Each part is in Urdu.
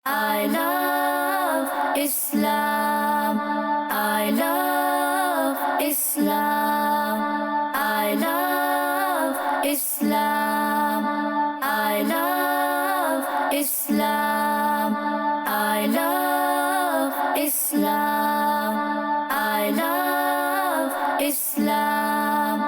I love Islam. I love Islam. I love Islam. I love Islam. I love Islam. I love Islam.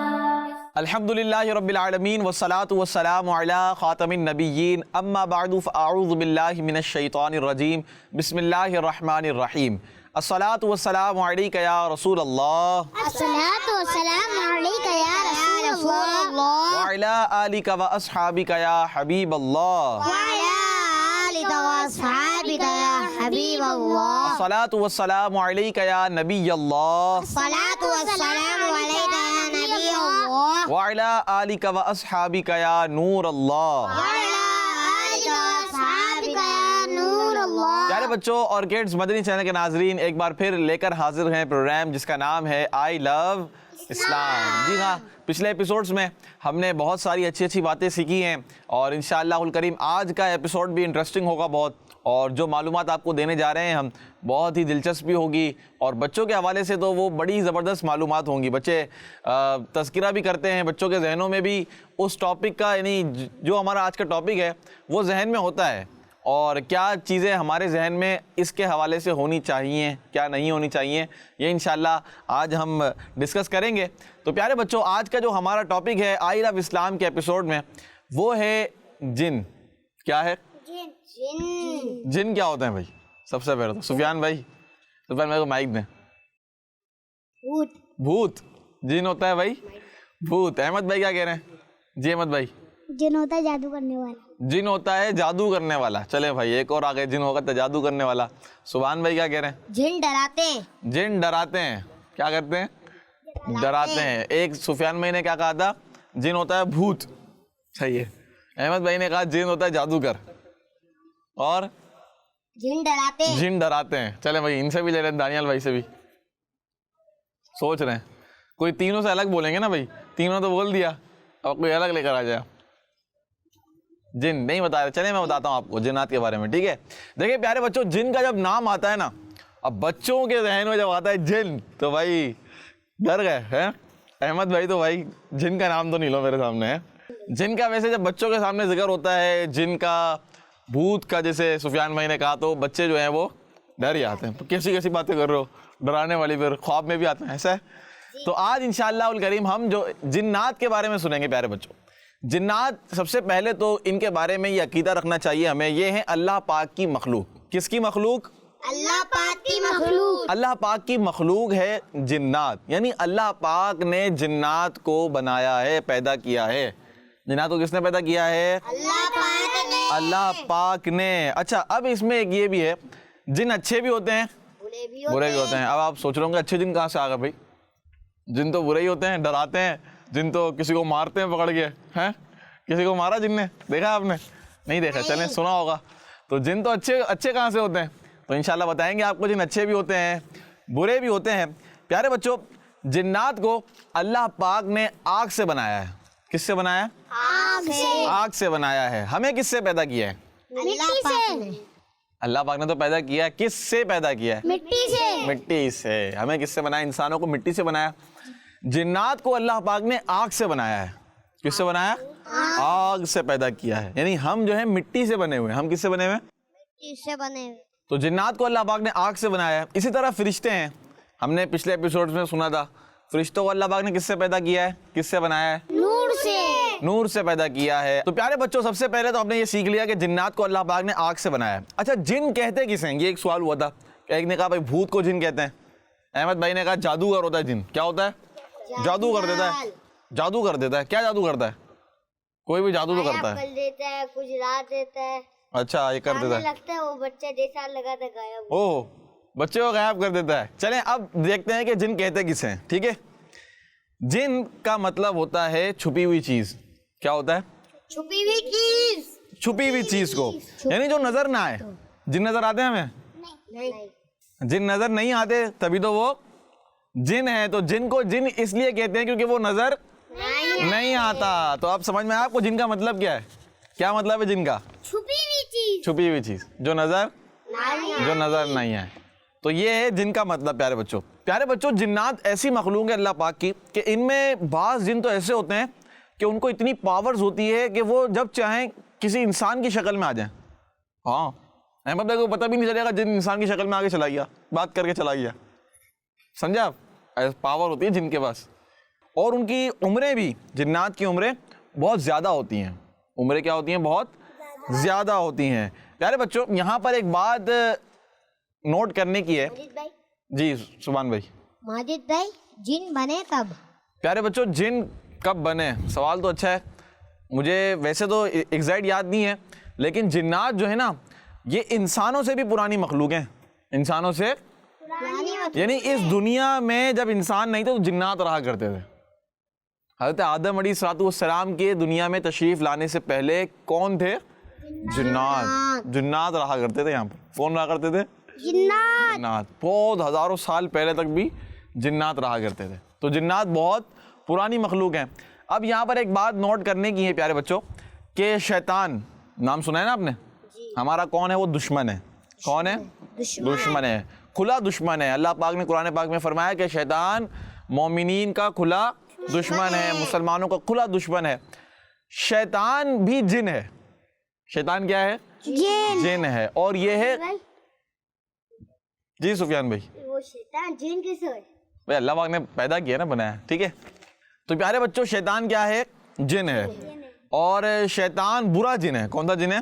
الحمدللہ رب العالمین والصلاة والسلام علی خاتم النبیین اما بعد فاعوذ باللہ من الشیطان الرجیم بسم اللہ الرحمن الرحیم الصلاة والسلام علیک یا رسول اللہ الصلاة والسلام علیک یا رسول اللہ وعلی آلک و اصحابک یا حبیب اللہ وعلی آلک و اصحابک یا حبیب اللہ الصلاة والسلام علیک یا نبی اللہ الصلاة والسلام علیک یا نبی اللہ وعلی آلک و اصحابک یا نور اللہ وعلی آلک و اصحابک یا نور اللہ. پیارے بچوں اور کڈز مدنی چینل کے ناظرین، ایک بار پھر لے کر حاضر ہیں پروگرام جس کا نام ہے آئی لو اسلام. جی ہاں، پچھلے ایپیسوڈز میں ہم نے بہت ساری اچھی باتیں سیکھی ہیں اور انشاءاللہ الکریم آج کا ایپیسوڈ بھی انٹرسٹنگ ہوگا بہت، اور جو معلومات آپ کو دینے جا رہے ہیں ہم بہت ہی دلچسپی ہوگی، اور بچوں کے حوالے سے تو وہ بڑی زبردست معلومات ہوں گی. بچے تذکرہ بھی کرتے ہیں، بچوں کے ذہنوں میں بھی اس ٹاپک کا، یعنی جو ہمارا آج کا ٹاپک ہے وہ ذہن میں ہوتا ہے، اور کیا چیزیں ہمارے ذہن میں اس کے حوالے سے ہونی چاہیے، کیا نہیں ہونی چاہیے، یہ انشاءاللہ آج ہم ڈسکس کریں گے. تو پیارے بچوں، آج کا جو ہمارا ٹاپک ہے آئی لو اسلام کے ایپیسوڈ میں وہ ہے جن. کیا ہے؟ جن کیا ہوتے ہیں بھائی؟ سب سے پہلے تو سفیان بھائی کو مائک دیں. بھوت جن ہوتا ہے بھائی، بھوت. احمد بھائی کیا کہہ رہے ہیں؟ جی احمد بھائی. جن ہوتا ہے جادو کرنے والا. جن ہوتا ہے جادو کرنے والا. چلے بھائی ایک اور آگے، جن ہوگا تو جادو کرنے والا. سبحان بھائی کیا کہہ رہے ہیں؟ جن ڈراتے ہیں. جن ڈراتے ہیں. کیا کرتے ہیں؟ ڈراتے ہیں. ایک سفیان بھائی نے کیا کہا تھا؟ جن ہوتا ہے بھوت. صحیح ہے. احمد بھائی نے کہا جن ہوتا ہے جادوگر. اور جن ڈراتے ہیں. جن ڈراتے ہیں. چلے بھائی ان سے بھی لے رہے ہیں، دانیال بھائی سے بھی سوچ رہے ہیں. کوئی تینوں سے الگ بولیں گے نا بھائی، تینوں تو بول دیا، اب کوئی الگ لے کر آ جائے. جن نہیں بتا رہے، چلیں میں بتاتا ہوں آپ کو جنات کے بارے میں. ٹھیک ہے، دیکھیں پیارے بچوں، جن کا جب نام آتا ہے نا، اب بچوں کے ذہن میں جب آتا ہے جن، تو بھائی ڈر گئے ہیں. احمد بھائی تو بھائی جن کا نام تو نہیں لو میرے سامنے ہے. جن کا ویسے جب بچوں کے سامنے ذکر ہوتا ہے، جن کا، بھوت کا، جیسے سفیان بھائی نے کہا، تو بچے جو ہیں وہ ڈر ہی آتے ہیں. کیسی باتیں کر رہے ہو، ڈرانے والی، پھر خواب میں بھی آتے ہیں. ایسا ہے. تو آج انشاءاللہ الکریم ہم جو جنات کے بارے میں سنیں گے. پیارے بچوں، جنات سب سے پہلے تو ان کے بارے میں یہ عقیدہ رکھنا چاہیے ہمیں، یہ ہیں اللہ پاک کی مخلوق. کس کی مخلوق؟ اللہ پاک کی مخلوق. اللہ پاک کی مخلوق ہے جنات، یعنی اللہ پاک نے جنات کو بنایا ہے، پیدا کیا ہے. جنات کو کس نے پیدا کیا ہے؟ اللہ پاک نے. اللہ پاک نے. اچھا، اب اس میں ایک یہ بھی ہے، جن اچھے بھی ہوتے ہیں، برے بھی ہوتے ہیں. اب آپ سوچ رہے ہوں گے اچھے جن کہاں سے آ گئے بھائی؟ جن تو برے ہی ہوتے ہیں، ڈراتے ہیں. جن تو کسی کو مارتے ہیں پکڑ کے. ہیں کسی کو مارا جن نے؟ دیکھا آپ نے؟ نہیں دیکھا، چلیں سنا ہوگا. تو جن تو اچھے کہاں سے ہوتے ہیں؟ تو انشاءاللہ بتائیں گے آپ کو. جن اچھے بھی ہوتے ہیں، برے بھی ہوتے ہیں. پیارے بچوں، جنات کو اللہ پاک نے آگ سے بنایا ہے. کس سے بنایا؟ آگ سے بنایا ہے. ہمیں کس سے پیدا کیا ہے؟ اللہ پاک نے. اللہ پاک نے تو پیدا کیا ہے. کس سے پیدا کیا ہے؟ مٹی سے. مٹی سے. ہمیں کس سے بنایا؟ انسانوں کو مٹی سے بنایا. جنات کو اللہ پاک نے آگ سے بنایا ہے. کس سے بنایا؟ آگ سے پیدا کیا ہے. یعنی ہم جو ہے مٹی سے بنے ہوئے. ہم کس سے بنے ہوئے؟ مٹی سے بنے ہوئے. تو جنات کو اللہ پاک نے آگ سے بنایا ہے. اسی طرح فرشتے ہیں. ہم نے پچھلے ایپیسوڈ میں سنا تھا، فرشتوں کو اللہ پاک نے کس سے پیدا کیا ہے؟ کس سے بنایا ہے؟ نور سے. نور سے پیدا کیا ہے. تو پیارے بچوں، سب سے پہلے تو ہم نے یہ سیکھ لیا کہ جنات کو اللہ پاک نے آگ سے بنایا ہے. اچھا، جن کہتے کس ہیں؟ یہ ایک سوال ہوا تھا. ایک نے کہا بھائی بھوت کو جن کہتے ہیں. احمد بھائی نے کہا جادوگر ہوتا ہے جن. کیا ہوتا ہے؟ جادو کر دیتا ہے. جادو کر دیتا ہے. کیا جادو کرتا ہے؟ کوئی بھی جادو تو کرتا ہے. دیتا ہے، کچھ رات دیتا ہے. اچھا، یہ کر دیتا ہے. لگتا ہے وہ بچہ جیسا لگا تھا غائب. اوہ، بچے کو غائب کر دیتا ہے. چلیں اب دیکھتے ہیں کہ جن کہتے کس ہیں. ٹھیک ہے، جن کا مطلب ہوتا ہے چھپی ہوئی چیز. کیا ہوتا ہے؟ چھپی ہوئی چیز. چھپی ہوئی چیز کو، یعنی جو نظر نہ آئے. جن نظر آتے ہیں ہمیں؟ نہیں. جن نظر نہیں آتے تبھی تو وہ جن ہے. تو جن کو جن اس لیے کہتے ہیں کیونکہ وہ نظر نہیں آتا. تو اب سمجھ میں آیا آپ کو جن کا مطلب کیا ہے؟ کیا مطلب ہے جن کا؟ چھپی ہوئی چیز. چھپی ہوئی چیز جو نظر جو نظر نہیں ہے. تو یہ ہے جن کا مطلب. پیارے بچوں جنات ایسی مخلوق ہے اللہ پاک کی کہ ان میں بعض جن تو ایسے ہوتے ہیں کہ ان کو اتنی پاورز ہوتی ہے کہ وہ جب چاہیں کسی انسان کی شکل میں آ جائیں. ہاں احمد بھائی کو پتہ بھی نہیں چلے گا جن انسان کی شکل میں آگے چلا گیا, بات کر کے چلا گیا. سمجھا آپ, پاور ہوتی ہے جن کے پاس. اور ان کی عمریں بھی, جنات کی عمریں بہت زیادہ ہوتی ہیں. عمریں کیا ہوتی ہیں؟ بہت زیادہ ہوتی ہیں. پیارے بچوں یہاں پر ایک بات نوٹ کرنے کی ہے. جی سبحان بھائی. ماجد بھائی جن بنے کب؟ پیارے بچوں جن کب بنے, سوال تو اچھا ہے. مجھے ویسے تو ایگزیکٹ یاد نہیں ہے, لیکن جنات جو ہے نا یہ انسانوں سے بھی پرانی مخلوق ہیں. انسانوں سے یعنی اس دنیا میں جب انسان نہیں تھے تو جنات رہا کرتے تھے. حضرت آدم علیہ الصلوۃ والسلام کے دنیا میں تشریف لانے سے پہلے کون تھے؟ جنات. جنات رہا کرتے تھے یہاں پر. کون رہا کرتے تھے؟ جنات. بہت ہزاروں سال پہلے تک بھی جنات رہا کرتے تھے. تو جنات بہت پرانی مخلوق ہیں. اب یہاں پر ایک بات نوٹ کرنے کی ہے پیارے بچوں کہ شیطان, نام سنا ہے نا آپ نے, ہمارا کون ہے؟ وہ دشمن ہے. کون ہے؟ دشمن ہے, کھلا دشمن ہے. اللہ پاک نے قرآن پاک میں فرمایا کہ شیطان مومنین کا کھلا دشمن ہے, مسلمانوں کا کھلا دشمن ہے. شیطان بھی جن ہے. شیطان کیا ہے؟ جن ہے. اور یہ ہے, جی سفیان بھائی, وہ شیطان جن کس ہے؟ بھائی اللہ پاک نے پیدا کیا نا, بنایا. ٹھیک ہے, تو پیارے بچوں شیطان کیا ہے؟ جن ہے. اور شیطان برا جن ہے. کون سا جن ہے؟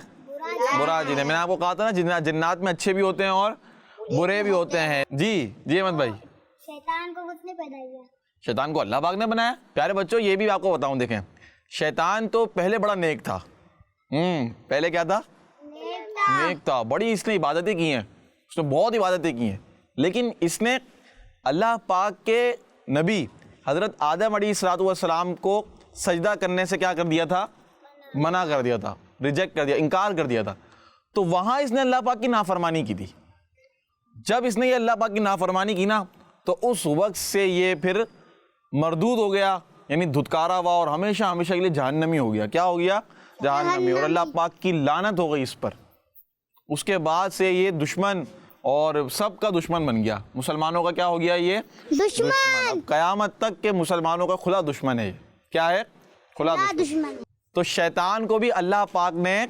برا جن ہے. میں نے آپ کو کہا تھا نا جنات میں اچھے بھی ہوتے ہیں اور برے بھی ہوتے ہیں. جی احمد بھائی. شیطان کو کس نے پیدا کیا؟ شیطان کو اللہ پاک نے بنایا. پیارے بچوں یہ بھی آپ کو بتاؤں, دیکھیں شیطان تو پہلے بڑا نیک تھا. پہلے کیا تھا؟ نیک تھا. بڑی اس نے عبادتیں کی ہیں, اس نے بہت عبادتیں کی ہیں. لیکن اس نے اللہ پاک کے نبی حضرت آدم علیہ الصلوۃ والسلام کو سجدہ کرنے سے کیا کر دیا تھا؟ منع کر دیا تھا, ریجیکٹ کر دیا, انکار کر دیا تھا. تو وہاں اس نے اللہ پاک کی نافرمانی کی تھی. جب اس نے یہ اللہ پاک کی نافرمانی کی نا تو اس وقت سے یہ پھر مردود ہو گیا, یعنی دھتکارا ہوا اور ہمیشہ ہمیشہ کے لیے جہنمی ہو گیا. کیا ہو گیا؟ جہنمی. اور اللہ پاک کی لعنت ہو گئی اس پر. اس کے بعد سے یہ دشمن اور سب کا دشمن بن گیا. مسلمانوں کا کیا ہو گیا؟ یہ دشمن. اب قیامت تک کے مسلمانوں کا کھلا دشمن ہے. کیا ہے؟ کھلا دشمن. تو شیطان کو بھی اللہ پاک نے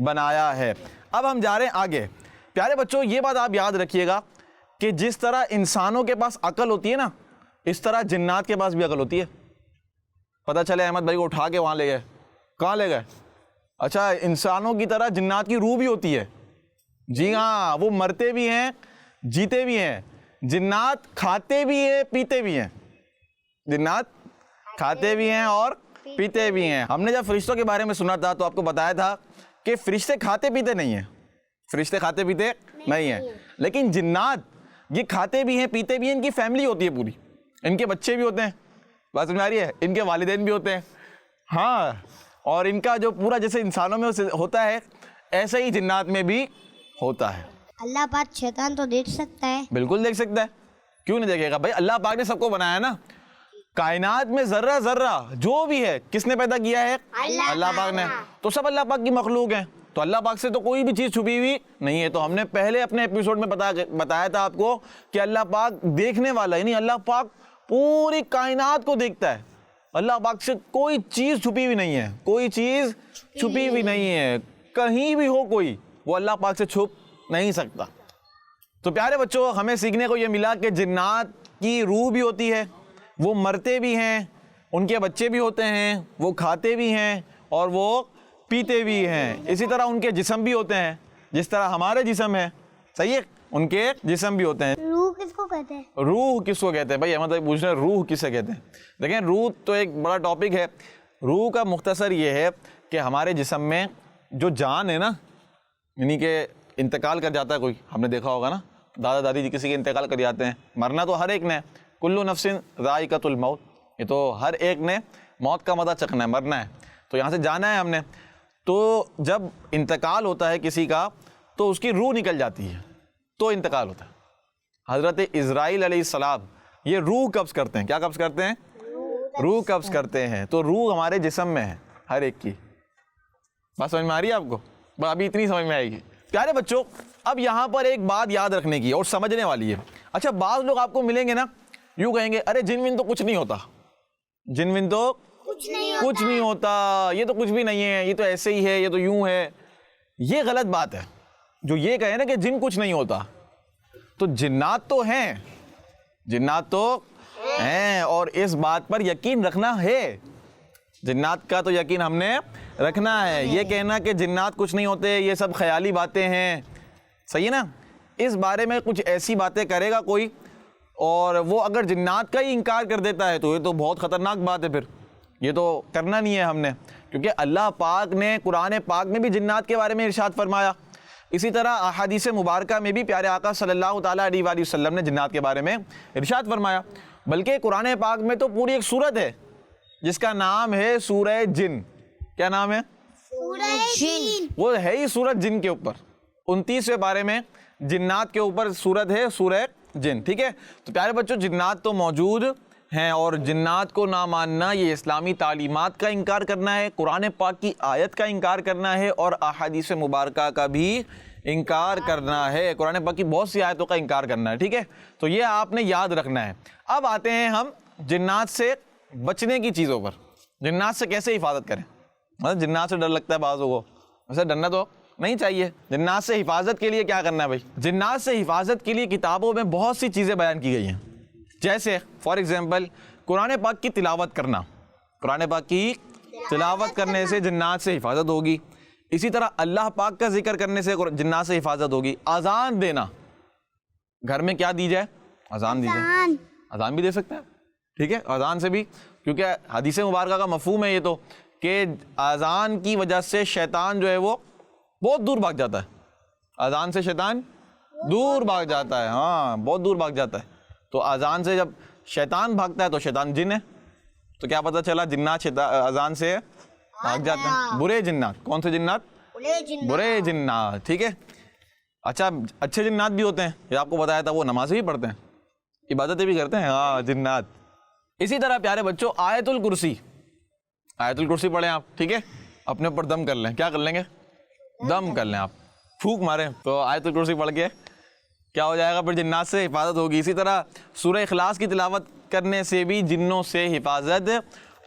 بنایا ہے. اب ہم جا رہے ہیں آگے. پیارے بچوں یہ بات آپ یاد رکھیے گا کہ جس طرح انسانوں کے پاس عقل ہوتی ہے نا, اس طرح جنات کے پاس بھی عقل ہوتی ہے. پتہ چلے احمد بھائی کو اٹھا کے وہاں لے گئے. کہاں لے گئے؟ اچھا انسانوں کی طرح جنات کی روح بھی ہوتی ہے. جی ہاں, وہ مرتے بھی ہیں جیتے بھی ہیں. جنات کھاتے بھی ہیں پیتے بھی ہیں. جنات کھاتے بھی ہیں اور پیتے بھی ہیں. ہم نے جب فرشتوں کے بارے میں سنا تھا تو آپ کو بتایا تھا کہ فرشتے کھاتے پیتے نہیں ہیں. فرشتے کھاتے پیتے نہیں ہیں, لیکن جنات یہ کھاتے بھی ہیں پیتے بھی ہیں. ان کی فیملی ہوتی ہے پوری, ان کے بچے بھی ہوتے ہیں. بات سمجھ آ رہی ہے؟ ان کے والدین بھی ہوتے ہیں. ہاں, اور ان کا جو پورا جیسے انسانوں میں ہوتا ہے ایسے ہی جنات میں بھی ہوتا ہے. اللہ پاک شیطان تو دیکھ سکتا ہے. بالکل دیکھ سکتا ہے, کیوں نہیں دیکھے گا بھائی؟ اللہ پاک نے سب کو بنایا نا. کائنات میں ذرہ ذرہ جو بھی ہے کس نے پیدا کیا ہے؟ اللہ پاک نے. تو سب اللہ پاک کی مخلوق ہیں. تو اللہ پاک سے تو کوئی بھی چیز چھپی ہوئی نہیں ہے. تو ہم نے پہلے اپنے ایپیسوڈ میں بتایا تھا آپ کو کہ اللہ پاک دیکھنے والا, یعنی اللہ پاک پوری کائنات کو دیکھتا ہے. اللہ پاک سے کوئی چیز چھپی ہوئی نہیں ہے. کوئی چیز چھپی ہوئی نہیں ہے. کہیں بھی ہو کوئی, وہ اللہ پاک سے چھپ نہیں سکتا. تو پیارے بچوں ہمیں سیکھنے کو یہ ملا کہ جنات کی روح بھی ہوتی ہے, وہ مرتے بھی ہیں, ان کے بچے بھی ہوتے ہیں, وہ کھاتے بھی ہیں اور وہ پیتے بھی ہیں. اسی طرح ان کے جسم بھی ہوتے ہیں جس طرح ہمارے جسم ہے. صحیح ہے, ان کے جسم بھی ہوتے ہیں. روح کس کو کہتے ہیں؟ روح کس کو کہتے ہیں بھائی؟ احمد بھائی پوچھ رہے ہیں روح کسے کہتے ہیں. دیکھیں روح تو ایک بڑا ٹاپک ہے. روح کا مختصر یہ ہے کہ ہمارے جسم میں جو جان ہے نا, یعنی کہ انتقال کر جاتا ہے کوئی, ہم نے دیکھا ہوگا نا دادا دادی جی کسی کے انتقال کر جاتے ہیں. مرنا تو ہر ایک نے, کلو نفس ذائقۃ الموت, یہ تو ہر ایک نے موت کا مزہ چکھنا ہے, مرنا ہے, تو یہاں سے جانا ہے ہم نے. تو جب انتقال ہوتا ہے کسی کا تو اس کی روح نکل جاتی ہے, تو انتقال ہوتا ہے. حضرت اسرائیل علیہ السلام یہ روح قبض کرتے ہیں. کیا قبض کرتے ہیں؟ روح قبض کرتے ہیں. تو روح ہمارے جسم میں ہے ہر ایک کی. بات سمجھ میں آ رہی ہے آپ کو؟ ابھی اتنی سمجھ میں آئے گی. پیارے بچوں اب یہاں پر ایک بات یاد رکھنے کی اور سمجھنے والی ہے. اچھا بعض لوگ آپ کو ملیں گے نا یوں کہیں گے ارے جن ون تو کچھ نہیں ہوتا, جن ون تو کچھ نہیں ہوتا, یہ تو کچھ بھی نہیں ہے, یہ تو ایسے ہی ہے, یہ تو یوں ہے. یہ غلط بات ہے جو یہ کہے نا کہ جن کچھ نہیں ہوتا. تو جنات تو ہیں, جنات تو ہیں اور اس بات پر یقین رکھنا ہے, جنات کا تو یقین ہم نے رکھنا ہے. یہ کہنا کہ جنات کچھ نہیں ہوتے یہ سب خیالی باتیں ہیں, صحیح ہے نا, اس بارے میں کچھ ایسی باتیں کرے گا کوئی اور وہ اگر جنات کا ہی انکار کر دیتا ہے تو یہ تو بہت خطرناک بات ہے. پھر یہ تو کرنا نہیں ہے ہم نے, کیونکہ اللہ پاک نے قرآن پاک میں بھی جنات کے بارے میں ارشاد فرمایا. اسی طرح احادیث مبارکہ میں بھی پیارے آقا صلی اللہ تعالیٰ علیہ وآلہ وسلم نے جنات کے بارے میں ارشاد فرمایا. بلکہ قرآن پاک میں تو پوری ایک سورت ہے جس کا نام ہے سورہ جن. کیا نام ہے؟ سورہ جن. وہ ہے ہی سورت جن کے اوپر, 29ویں بارے میں جنات کے اوپر سورت ہے سورہ جن. ٹھیک ہے, تو پیارے بچوں جنات تو موجود ہیں اور جنات کو نہ ماننا یہ اسلامی تعلیمات کا انکار کرنا ہے, قرآن پاک کی آیت کا انکار کرنا ہے اور احادیث مبارکہ کا بھی انکار کرنا ہے, قرآن پاک کی بہت سی آیتوں کا انکار کرنا ہے. ٹھیک ہے, تو یہ آپ نے یاد رکھنا ہے. اب آتے ہیں ہم جنات سے بچنے کی چیزوں پر. جنات سے کیسے حفاظت کریں؟ مطلب جنات سے ڈر لگتا ہے بعضوں کو, ویسے ڈرنا تو نہیں چاہیے. جنات سے حفاظت کے لیے کیا کرنا ہے بھائی؟ جنات سے حفاظت کے لیے کتابوں میں بہت سی چیزیں بیان کی گئی ہیں, جیسے فار ایگزامپل قرآن پاک کی تلاوت کرنا. قرآن پاک کی تلاوت کرنے سے جنات سے حفاظت ہوگی. اسی طرح اللہ پاک کا ذکر کرنے سے جنات سے حفاظت ہوگی. اذان دینا, گھر میں کیا دی جائے؟ اذان دی جائے. اذان بھی دے سکتے ہیں, ٹھیک ہے, اذان سے بھی, کیونکہ حدیث مبارکہ کا مفہوم ہے یہ تو کہ اذان کی وجہ سے شیطان جو ہے وہ بہت دور بھاگ جاتا ہے. اذان سے شیطان دور بھاگ جاتا ہے, ہاں بہت دور بھاگ جاتا ہے. تو اذان سے جب شیطان بھاگتا ہے تو شیطان جن ہے, تو کیا پتہ چلا جنات اذان سے بھاگ جاتے ہیں. برے جنات, کون سے جنات؟ برے جنات. ٹھیک ہے, اچھا اچھے جنات بھی ہوتے ہیں, یہ آپ کو بتایا تھا, وہ نمازیں بھی پڑھتے ہیں, عبادتیں بھی کرتے ہیں, ہاں جنات. اسی طرح پیارے بچوں آیت الکرسی, آیت الکرسی پڑھیں آپ, ٹھیک ہے, اپنے اوپر دم کر لیں. کیا کر لیں گے؟ دم کر لیں, آپ پھونک ماریں تو آیت الکرسی پڑھ کے کیا ہو جائے گا؟ پھر جنات سے حفاظت ہوگی. اسی طرح سورہ اخلاص کی تلاوت کرنے سے بھی جنوں سے حفاظت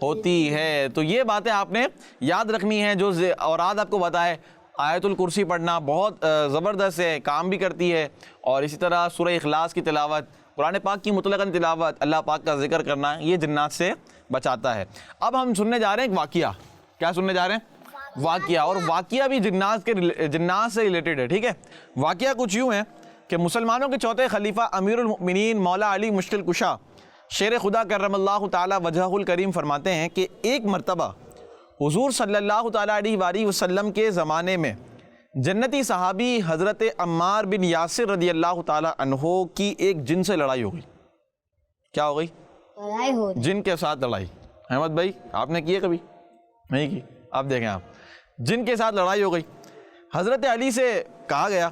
ہوتی ہے. تو یہ باتیں آپ نے یاد رکھنی ہیں. جو اوراد آپ کو بتائے, آیت الکرسی پڑھنا بہت زبردست ہے, کام بھی کرتی ہے. اور اسی طرح سورہ اخلاص کی تلاوت, قرآن پاک کی مطلقاً تلاوت, اللہ پاک کا ذکر کرنا, یہ جنات سے بچاتا ہے. اب ہم سننے جا رہے ہیں ایک واقعہ. کیا سننے جا رہے ہیں؟ واقعہ. اور واقعہ بھی جنات سے ریلیٹڈ ہے. ٹھیک ہے, واقعہ کچھ یوں ہے کہ مسلمانوں کے چوتھے خلیفہ امیر المؤمنین مولا علی مشکل کشا شیر خدا کرم اللہ تعالی وجہہ الکریم فرماتے ہیں کہ ایک مرتبہ حضور صلی اللہ تعالی علیہ وآلہ وسلم کے زمانے میں جنتی صحابی حضرت عمار بن یاسر رضی اللہ تعالی عنہ کی ایک جن سے لڑائی ہو گئی. کیا ہو گئی؟ لڑائی ہو. جن کے ساتھ لڑائی. احمد بھائی آپ نے کی ہے کبھی؟ نہیں کی. آپ دیکھیں, آپ جن کے ساتھ لڑائی ہو گئی. حضرت علی سے کہا گیا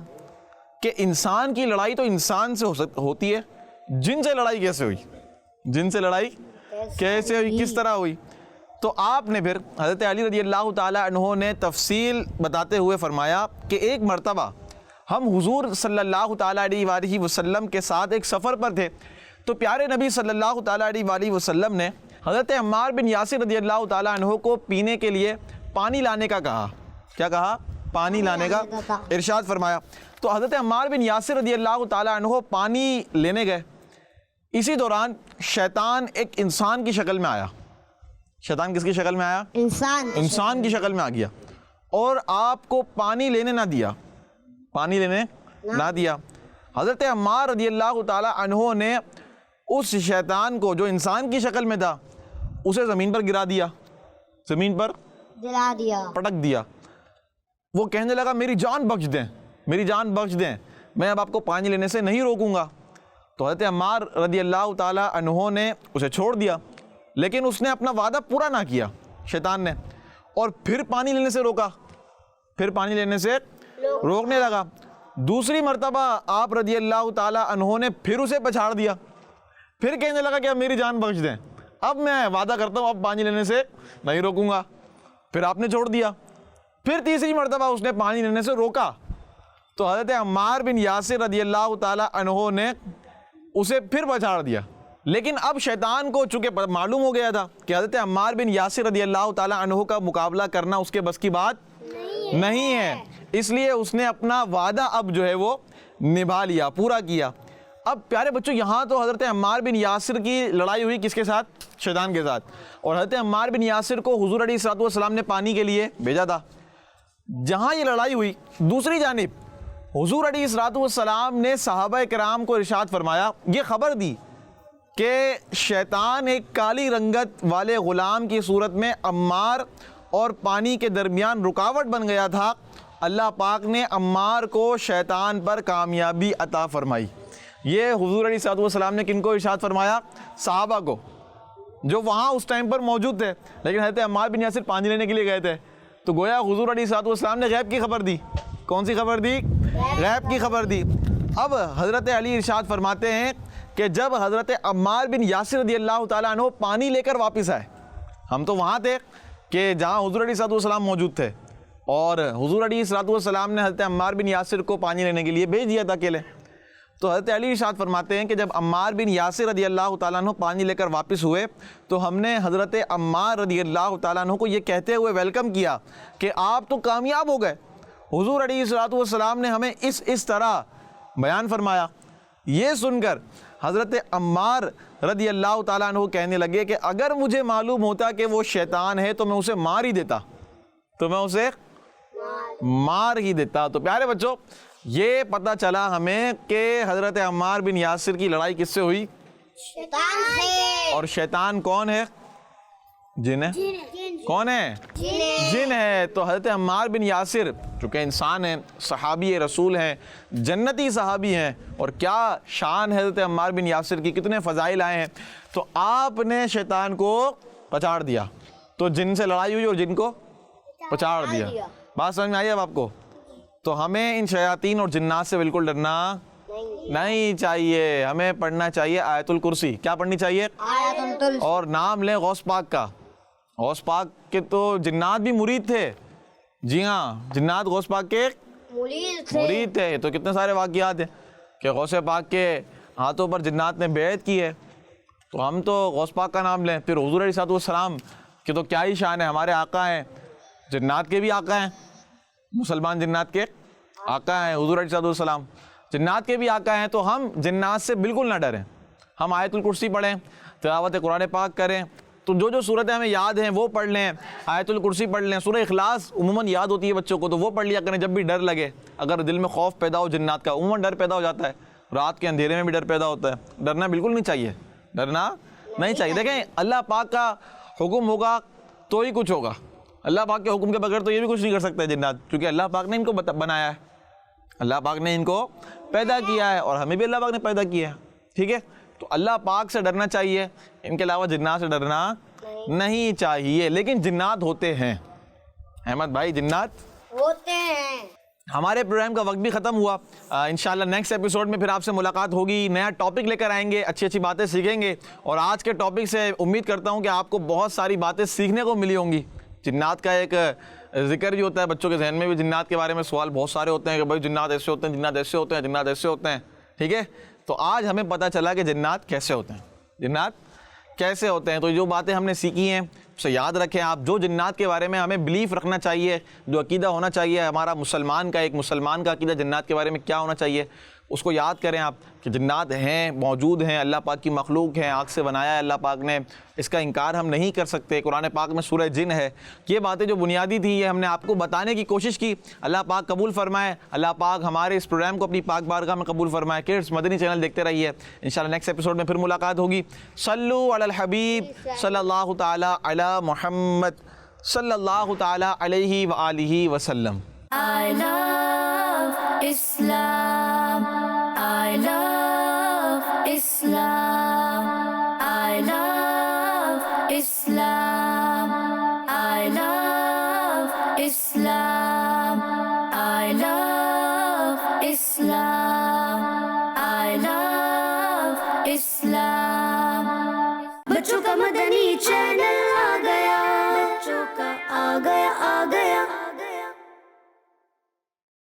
کہ انسان کی لڑائی تو انسان سے ہوتی ہے, جن سے لڑائی کیسے ہوئی؟ جن سے لڑائی کیسے ہوئی, کس طرح ہوئی؟ تو آپ نے پھر حضرت علی رضی اللہ تعالی عنہ نے تفصیل بتاتے ہوئے فرمایا کہ ایک مرتبہ ہم حضور صلی اللہ تعالی علیہ وآلہ وسلم کے ساتھ ایک سفر پر تھے, تو پیارے نبی صلی اللہ تعالی علیہ وآلہ وسلم نے حضرت عمار بن یاسر رضی اللہ تعالی عنہ کو پینے کے لیے پانی لانے کا کہا. کیا کہا؟ پانی لانے کا ارشاد فرمایا. تو حضرت عمار بن یاسر رضی اللہ تعالی عنہ پانی لینے گئے. اسی دوران شیطان ایک انسان کی شکل میں آیا. شیطان کس کی شکل میں آیا؟ انسان کی شکل میں آ گیا اور آپ کو پانی لینے نہ دیا, پانی لینے نہ دیا. حضرت عمار رضی اللہ تعالی عنہ نے اس شیطان کو جو انسان کی شکل میں تھا اسے زمین پر گرا دیا, زمین پر گرا دیا, پٹک دیا. وہ کہنے لگا میری جان بخش دیں, میری جان بخش دیں, میں اب آپ کو پانی لینے سے نہیں روکوں گا. تو حضرت عمار رضی اللہ تعالی عنہ نے اسے چھوڑ دیا, لیکن اس نے اپنا وعدہ پورا نہ کیا شیطان نے, اور پھر پانی لینے سے روکا, پھر پانی لینے سے روکنے لگا. دوسری مرتبہ آپ رضی اللہ تعالی عنہ نے پھر اسے پچھاڑ دیا, پھر کہنے لگا کہ اب میری جان بخش دیں, اب میں وعدہ کرتا ہوں اب پانی لینے سے نہیں روکوں گا. پھر آپ نے چھوڑ دیا. پھر تیسری مرتبہ اس نے پانی لینے سے روکا, تو حضرت عمار بن یاسر رضی اللہ تعالی عنہ نے اسے پھر پچھاڑ دیا. لیکن اب شیطان کو چونکہ معلوم ہو گیا تھا کہ حضرت عمار بن یاسر رضی اللہ تعالی عنہ کا مقابلہ کرنا اس کے بس کی بات نہیں ہے, اس لیے اس نے اپنا وعدہ اب جو ہے وہ نبھا لیا, پورا کیا. اب پیارے بچوں یہاں تو حضرت عمار بن یاسر کی لڑائی ہوئی کس کے ساتھ؟ شیطان کے ساتھ. اور حضرت عمار بن یاسر کو حضور علیہ الصلوۃ والسلام نے پانی کے لیے بھیجا تھا. جہاں یہ لڑائی ہوئی دوسری جانب حضور علیہ الصلوۃ والسلام نے صحابہ کرام کو ارشاد فرمایا, یہ خبر دی کہ شیطان ایک کالی رنگت والے غلام کی صورت میں عمار اور پانی کے درمیان رکاوٹ بن گیا تھا. اللہ پاک نے عمار کو شیطان پر کامیابی عطا فرمائی. یہ حضور علیہ الصلوۃ والسلام نے کن کو ارشاد فرمایا؟ صحابہ کو, جو وہاں اس ٹائم پر موجود تھے. لیکن حضرت عمار بن یاسر پانی لینے کے لیے گئے تھے, تو گویا حضور علیہ الصلوۃ والسلام نے غیب کی خبر دی. کون سی خبر دی؟ غیب کی خبر دی. اب حضرت علی ارشاد فرماتے ہیں کہ جب حضرت عمار بن یاسر رضی اللہ تعالیٰ عنہ پانی لے کر واپس آئے, ہم تو وہاں تھے کہ جہاں حضور علیہ الصلوۃ والسلام موجود تھے, اور حضور علیہ الصلوۃ والسلام نے حضرت عمار بن یاسر کو پانی لینے کے لیے بھیج دیا تھا اکیلے. تو حضرت علی ارشاد فرماتے ہیں کہ جب عمار بن یاسر رضی اللہ تعالیٰ عنہ پانی لے کر واپس ہوئے تو ہم نے حضرت عمار رضی اللہ تعالیٰ عنہ کو یہ کہتے ہوئے ویلکم کیا کہ آپ تو کامیاب ہو گئے. حضور علیہ الصلوۃ والسلام نے ہمیں اس طرح بیان فرمایا. یہ سن کر حضرت عمار رضی اللہ تعالیٰ عنہ کہنے لگے کہ اگر مجھے معلوم ہوتا کہ وہ شیطان ہے تو میں اسے مار ہی دیتا. تو پیارے بچوں یہ پتہ چلا ہمیں کہ حضرت عمار بن یاسر کی لڑائی کس سے ہوئی؟ شیطان سے. اور شیطان کون ہے؟ جن ہے. کون ہے؟ جن ہے. تو حضرت عمار بن یاسر چونکہ انسان ہیں, صحابی رسول ہیں, جنتی صحابی ہیں, اور کیا شان ہے حضرت عمار بن یاسر کی, کتنے فضائل آئے ہیں. تو آپ نے شیطان کو پچھاڑ دیا, تو جن سے لڑائی ہوئی اور جن کو پچھاڑ دیا. بات سمجھ میں آئی اب آپ کو؟ تو ہمیں ان شیاطین اور جنات سے بالکل ڈرنا نہیں چاہیے. ہمیں پڑھنا چاہیے آیت الکرسی. کیا پڑھنی چاہیے؟ آیت الکرسی. اور نام لیں غوث پاک کا. غوث پاک کے تو جنات بھی مرید تھے. جی ہاں, جنات غوث پاک کے مرید تھے. تو کتنے سارے واقعات ہیں کہ غوث پاک کے ہاتھوں پر جنات نے بیعت کی ہے. تو ہم تو غوث پاک کا نام لیں. پھر حضور علیہ الصلوۃ والسلام کی تو کیا ہی شان ہے, ہمارے آقا ہیں, جنات کے بھی آقا ہیں, مسلمان جنات کے آقا ہیں حضور علیہ الصلوۃ والسلام, جنات کے بھی آقا ہیں. تو ہم جنات سے بالکل نہ ڈریں. ہم آیت الکرسی پڑھیں, تلاوت قرآن پاک کریں, تو جو صورتیں ہمیں یاد ہیں وہ پڑھ لیں. آیت الکرسی پڑھ لیں. سورہ اخلاص عموماً یاد ہوتی ہے بچوں کو, تو وہ پڑھ لیا کریں جب بھی ڈر لگے. اگر دل میں خوف پیدا ہو جنات کا, عموماً ڈر پیدا ہو جاتا ہے, رات کے اندھیرے میں بھی ڈر پیدا ہوتا ہے. ڈرنا بالکل نہیں چاہیے, ڈرنا نہیں چاہیے. دیکھیں اللہ پاک کا حکم ہوگا تو ہی کچھ ہوگا. اللہ پاک کے حکم کے بغیر تو یہ بھی کچھ نہیں کر سکتے جنات, کیونکہ اللہ پاک نے ان کو بنایا ہے, اللہ پاک نے ان کو پیدا کیا ہے, اور ہمیں بھی اللہ پاک نے پیدا کیا ہے. ٹھیک ہے, تو اللہ پاک سے ڈرنا چاہیے, ان کے علاوہ جنات سے ڈرنا نہیں چاہیے. لیکن جنات ہوتے ہیں احمد بھائی, جنات ہوتے ہیں. ہمارے پروگرام کا وقت بھی ختم ہوا. انشاءاللہ نیکسٹ ایپیسوڈ میں پھر آپ سے ملاقات ہوگی, نیا ٹاپک لے کر آئیں گے, اچھی اچھی باتیں سیکھیں گے. اور آج کے ٹاپک سے امید کرتا ہوں کہ آپ کو بہت ساری باتیں سیکھنے کو ملی ہوں گی. جنات کا ایک ذکر بھی ہوتا ہے, بچوں کے ذہن میں بھی جنات کے بارے میں سوال بہت سارے ہوتے ہیں کہ بھائی جنات ایسے ہوتے ہیں, جنات ایسے ہوتے ہیں, جنات ایسے ہوتے ہیں. ٹھیک ہے, تو آج ہمیں پتہ چلا کہ جنات کیسے ہوتے ہیں, جنات کیسے ہوتے ہیں. تو جو باتیں ہم نے سیکھی ہیں اسے یاد رکھیں آپ. جو جنات کے بارے میں ہمیں بلیف رکھنا چاہیے, جو عقیدہ ہونا چاہیے ہمارا مسلمان کا, ایک مسلمان کا عقیدہ جنات کے بارے میں کیا ہونا چاہیے, اس کو یاد کریں آپ کہ جنات ہیں, موجود ہیں, اللہ پاک کی مخلوق ہیں, آگ سے بنایا ہے اللہ پاک نے, اس کا انکار ہم نہیں کر سکتے. قرآن پاک میں سورہ جن ہے. یہ باتیں جو بنیادی تھیں یہ ہم نے آپ کو بتانے کی کوشش کی. اللہ پاک قبول فرمائے, اللہ پاک ہمارے اس پروگرام کو اپنی پاک بارگاہ میں قبول فرمائے. کڈس مدنی چینل دیکھتے رہیے. انشاءاللہ نیکسٹ ایپیسوڈ میں پھر ملاقات ہوگی. صلو علی الحبیب صلی اللہ تعالی علی محمد صلی اللہ تعالی علیہ وآلہ وسلم. I love Islam. I love Islam. I love Islam. I love Islam. I love Islam.